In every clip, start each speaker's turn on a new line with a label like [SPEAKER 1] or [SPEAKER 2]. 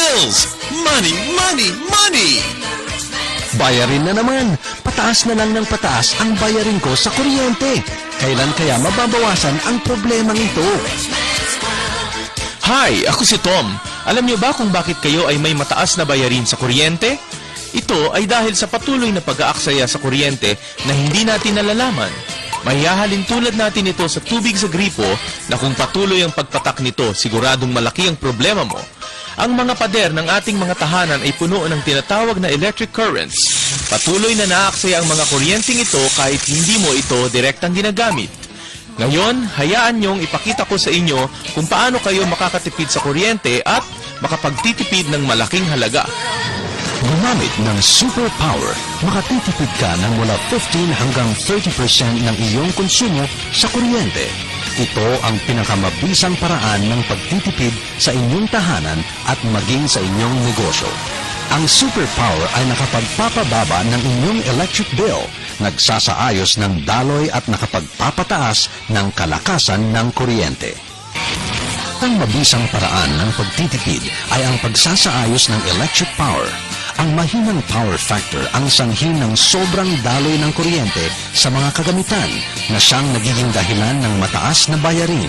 [SPEAKER 1] bills! Money, money, money!
[SPEAKER 2] Bayarin na naman. Pataas na lang ng pataas ang bayarin ko sa kuryente. Kailan kaya mababawasan ang problemang ito?
[SPEAKER 3] Hi, ako si Tom. Alam niyo ba kung bakit kayo ay may mataas na bayarin sa kuryente? Ito ay dahil sa patuloy na pag-aaksaya sa kuryente na hindi natin nalalaman. Mahihahalin tulad natin ito sa tubig sa gripo na kung patuloy ang pagpatak nito, siguradong malaki ang problema mo. Ang mga pader ng ating mga tahanan ay puno ng tinatawag na electric currents. Patuloy na naaksaya ang mga kuryenteng ito kahit hindi mo ito direktang ginagamit. Ngayon, hayaan niyong ipakita ko sa inyo kung paano kayo makakatipid sa kuryente at makapagtitipid ng malaking halaga.
[SPEAKER 2] Gumamit ng superpower, makatitipid ka ng mula 15 hanggang 30% ng iyong konsumo sa kuryente. Ito ang pinakamabisang paraan ng pagtitipid sa inyong tahanan at maging sa inyong negosyo. Ang superpower ay nakapagpapababa ng inyong electric bill, nagsasaayos ng daloy at nakapagpapataas ng kalakasan ng kuryente. Ang mabisang paraan ng pagtitipid ay ang pagsasaayos ng electric power. Ang mahinang power factor ang sanhi ng sobrang daloy ng kuryente sa mga kagamitan na siyang nagiging dahilan ng mataas na bayarin.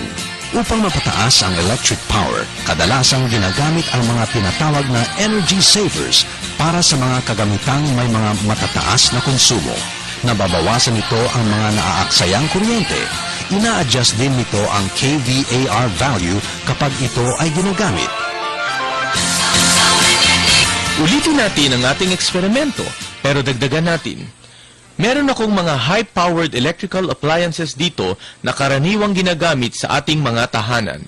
[SPEAKER 2] Upang mapataas ang electric power, kadalasang ginagamit ang mga tinatawag na energy savers para sa mga kagamitang may mga matataas na konsumo. Nababawasan nito ang mga naaaksayang kuryente. Ina-adjust din nito ang kVAR value kapag ito ay ginagamit.
[SPEAKER 3] Ulitin natin ang ating eksperimento, pero dagdagan natin. Meron akong mga high-powered electrical appliances dito na karaniwang ginagamit sa ating mga tahanan.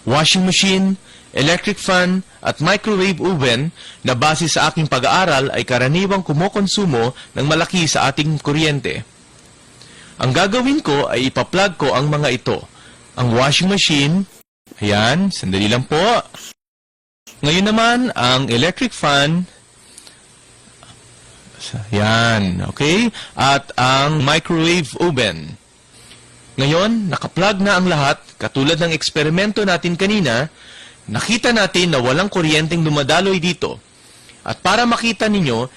[SPEAKER 3] Washing machine, electric fan, at microwave oven na base sa aking pag-aaral ay karaniwang kumokonsumo ng malaki sa ating kuryente. Ang gagawin ko ay ipa-plug ko ang mga ito. Ang washing machine, ayan, sandali lang po. Ngayon naman, ang electric fan, yan, okay? At ang microwave oven. Ngayon, nakaplug na ang lahat, katulad ng eksperimento natin kanina, nakita natin na walang kuryenteng dumadaloy dito. At para makita ninyo,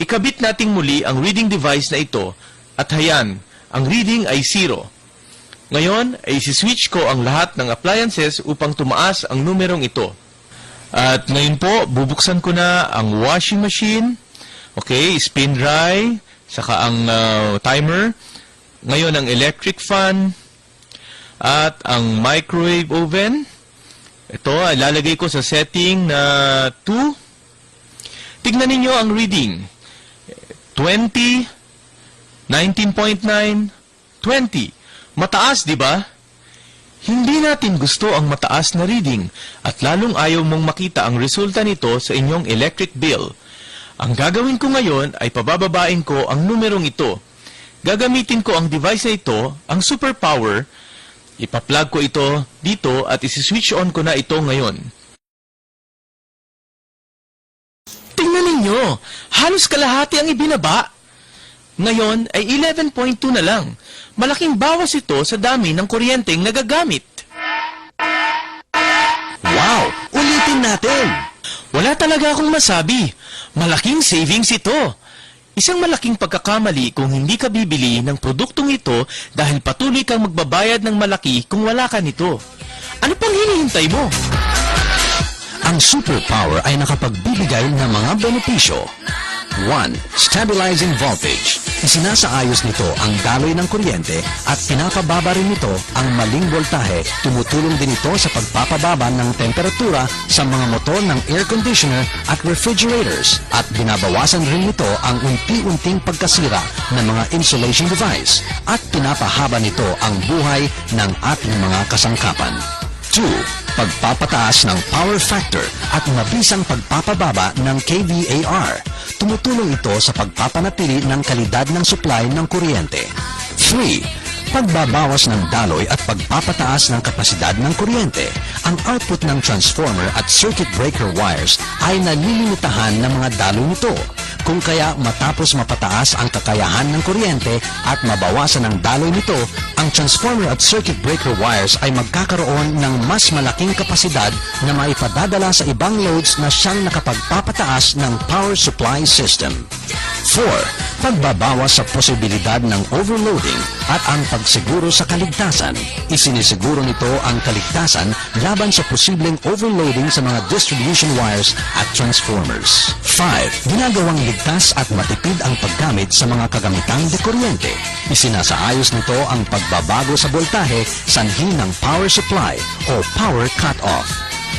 [SPEAKER 3] ikabit nating muli ang reading device na ito, at hayan, ang reading ay 0. Ngayon, ay isi-switch ko ang lahat ng appliances upang tumaas ang numerong ito. At ngayon po, bubuksan ko na ang washing machine, okay, spin dry, saka ang timer, ngayon ang electric fan, at ang microwave oven. Ito, ilalagay ko sa setting na 2. Tignan ninyo ang reading. 20, 19.9, 20. Mataas, di ba? Hindi natin gusto ang mataas na reading at lalong ayaw mong makita ang resulta nito sa inyong electric bill. Ang gagawin ko ngayon ay pabababain ko ang numerong ito. Gagamitin ko ang device na ito, ang superpower. Ipa-plug ko ito dito at isi-switch on ko na ito ngayon. Tingnan ninyo, halos kalahati ang ibinaba. Ngayon ay 11.2 na lang. Malaking bawas ito sa dami ng kuryenteng nagagamit.
[SPEAKER 2] Wow! Ulitin natin!
[SPEAKER 3] Wala talaga akong masabi. Malaking savings ito. Isang malaking pagkakamali kung hindi ka bibili ng produktong ito dahil patuloy kang magbabayad ng malaki kung wala ka nito. Ano pang hinihintay mo?
[SPEAKER 2] Ang superpower ay nakapagbibigay ng mga benepisyo. 1. Stabilizing voltage. Isinasaayos nito ang daloy ng kuryente at pinapababa rin nito ang maling voltahe. Tumutulong din ito sa pagpapababa ng temperatura sa mga motor ng air conditioner at refrigerators at binabawasan rin nito ang unti-unting pagkasira ng mga insulation device at pinapahaba nito ang buhay ng ating mga kasangkapan. 2. Pagpapataas ng power factor at mabisang pagpapababa ng kVAR. Tumutulong ito sa pagpapanatili ng kalidad ng supply ng kuryente. 3. Pagbabawas ng daloy at pagpapataas ng kapasidad ng kuryente. Ang output ng transformer at circuit breaker wires ay nalilimitahan ng mga daloy nito. Kung kaya matapos mapataas ang kakayahan ng kuryente at mabawasan ang daloy nito, ang transformer at circuit breaker wires ay magkakaroon ng mas malaking kapasidad na maipadadala sa ibang loads na siyang nakapagpapataas ng power supply system. 4. Pagbabawas sa posibilidad ng overloading at ang pagsiguro sa kaligtasan. Isinisiguro nito ang kaligtasan laban sa posibleng overloading sa mga distribution wires at transformers. 5. Ginagawang ligtas at matipid ang paggamit sa mga kagamitang dekuryente. Isinasaayos nito ang pagbabago sa voltahe sanhi ng power supply o power cut-off.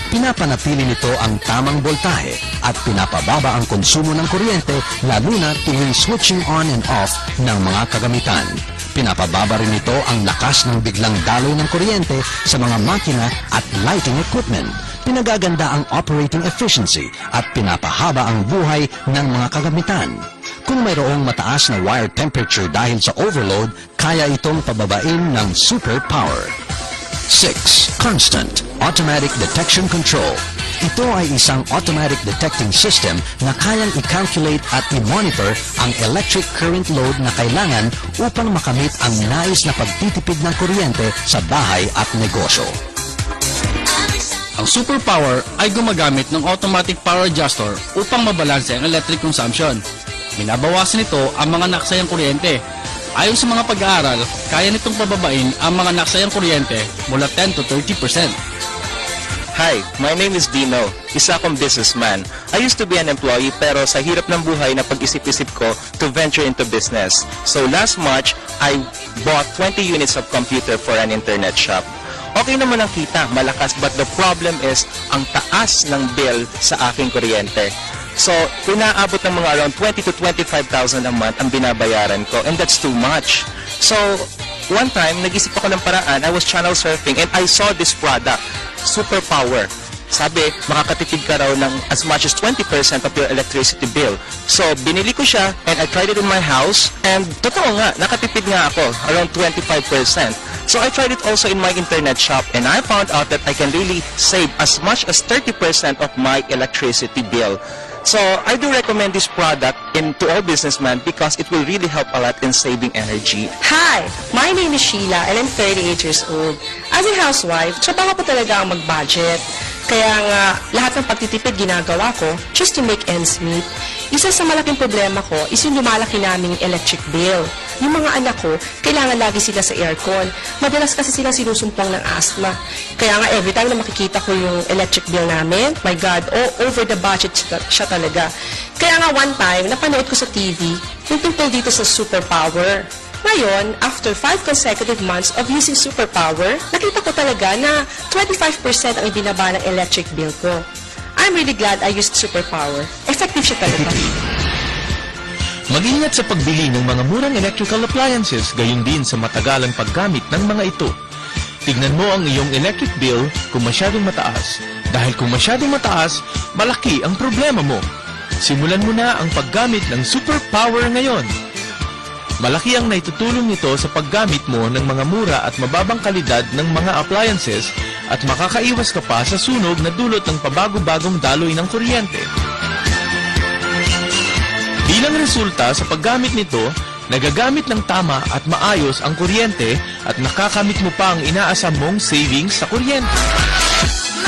[SPEAKER 2] Pinapanatili nito ang tamang voltahe at pinapababa ang konsumo ng kuryente lalo na tuwing switching on and off ng mga kagamitan. Pinapababa rin nito ang lakas ng biglang daloy ng kuryente sa mga makina at lighting equipment. Pinagaganda ang operating efficiency at pinapahaba ang buhay ng mga kagamitan. Kung mayroong mataas na wire temperature dahil sa overload, kaya itong pababain ng superpower. 6. Constant Automatic Detection Control. Ito ay isang automatic detecting system na kayang i-calculate at i-monitor ang electric current load na kailangan upang makamit ang nais na pagtitipid ng kuryente sa bahay at negosyo.
[SPEAKER 4] Ang superpower ay gumagamit ng automatic power adjuster upang mabalanse ang electric consumption. Binabawasan nito ang mga naksayang kuryente. Ayon sa mga pag-aaral, kaya nitong pababain ang mga naksayang kuryente mula 10 to 30%.
[SPEAKER 5] Hi, my name is Dino. Isa akong businessman. I used to be an employee pero sa hirap ng buhay na pag-isip-isip ko to venture into business. So last March, I bought 20 units of computer for an internet shop. Okay naman ang kita, malakas, but the problem is ang taas ng bill sa aking kuryente. So, pinaabot ng mga around 20 to 25,000 a month ang binabayaran ko, and that's too much. So, one time, nag-isip ako ng paraan, I was channel surfing, and I saw this product, Superpower. Sabi, makakatipid ka raw ng as much as 20% of your electricity bill. So, binili ko siya, and I tried it in my house, and totoo nga, nakatipid nga ako, around 25%. So, I tried it also in my internet shop, and I found out that I can really save as much as 30% of my electricity bill. So, I do recommend this product to all businessmen because it will really help a lot in saving energy.
[SPEAKER 6] Hi! My name is Sheila and I'm 38 years old. As a housewife, trabaho ko talaga ang mag-budget. Kaya nga, lahat ng pagtitipid ginagawa ko just to make ends meet. Isa sa malaking problema ko is yung lumalaki naming electric bill. Yung mga anak ko, kailangan lagi sila sa aircon. Madalas kasi silang sinusumpong ng asthma. Kaya nga, every time na makikita ko yung electric bill namin, my God, over the budget siya talaga. Kaya nga, one time, napanood ko sa TV, yung tungkol dito sa superpower. Ngayon, after 5 consecutive months of using superpower, nakita ko talaga na 25% ang ibinaba ng electric bill ko. I'm really glad I used superpower. Effective siya talaga.
[SPEAKER 3] Mag-ingat sa pagbili ng mga murang electrical appliances, gayon din sa matagalang paggamit ng mga ito. Tignan mo ang iyong electric bill kung masyadong mataas. Dahil kung masyadong mataas, malaki ang problema mo. Simulan mo na ang paggamit ng superpower ngayon. Malaki ang naitutulong nito sa paggamit mo ng mga mura at mababang kalidad ng mga appliances at makakaiwas ka pa sa sunog na dulot ng pabago-bagong daloy ng kuryente. Bilang resulta sa paggamit nito, nagagamit ng tama at maayos ang kuryente at nakakamit mo pa ang inaasam mong savings sa kuryente.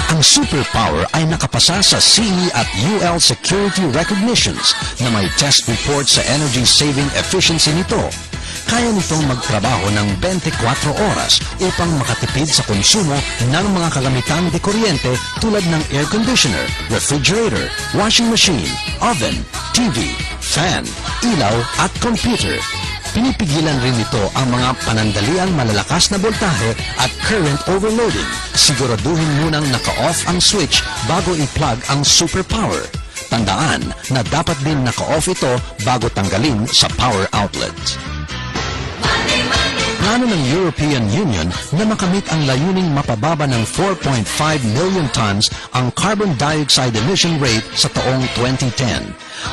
[SPEAKER 2] Ang superpower ay nakapasa sa CE at UL security recognitions na may test report sa energy saving efficiency nito. Kaya nitong magtrabaho ng 24 oras upang makatipid sa konsumo ng mga kagamitang de kuryente tulad ng air conditioner, refrigerator, washing machine, oven, TV, fan, ilaw at computer. Pinipigilan rin nito ang mga panandaliang malalakas na voltahe at current overloading. Siguraduhin munang naka-off ang switch bago i-plug ang superpower. Tandaan na dapat din naka-off ito bago tanggalin sa power outlet. Plano ng European Union na makamit ang layuning mapababa ng 4.5 million tons ang carbon dioxide emission rate sa taong 2010.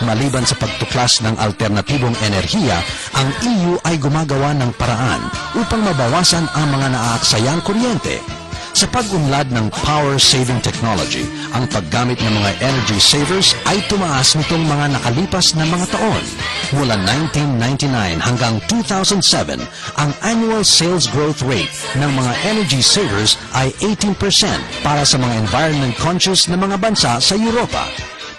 [SPEAKER 2] Maliban sa pagtuklas ng alternatibong enerhiya, ang EU ay gumagawa ng paraan upang mabawasan ang mga naaaksayang kuryente. Sa pag-unlad ng power-saving technology, ang paggamit ng mga energy savers ay tumaas nitong mga nakalipas na mga taon. Mula 1999 hanggang 2007, ang annual sales growth rate ng mga energy savers ay 18% para sa mga environment-conscious na mga bansa sa Europa.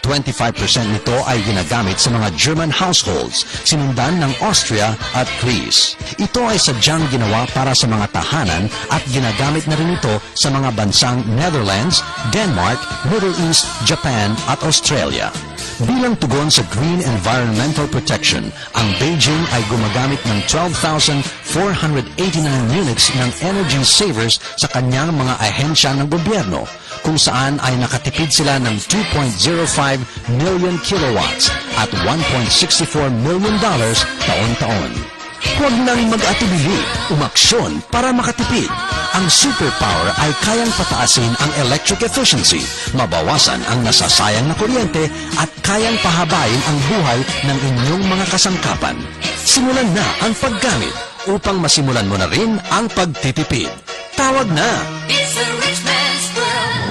[SPEAKER 2] 25% nito ay ginagamit sa mga German households, sinundan ng Austria at Greece. Ito ay sadyang ginawa para sa mga tahanan at ginagamit na rin ito sa mga bansang Netherlands, Denmark, Middle East, Japan at Australia. Bilang tugon sa green environmental protection, ang Beijing ay gumagamit ng 12,489 units ng energy savers sa kanyang mga ahensya ng gobyerno, kung saan ay nakatipid sila ng 2.05 million kilowatts at $1.64 million taon-taon. Huwag nang mag-atubili, umaksyon para makatipid. Ang superpower ay kayang pataasin ang electric efficiency, mabawasan ang nasasayang na kuryente at kayang pahabain ang buhay ng inyong mga kasangkapan. Simulan na ang paggamit upang masimulan mo na rin ang pagtitipid. Tawag na!
[SPEAKER 7] It's a rich man's world.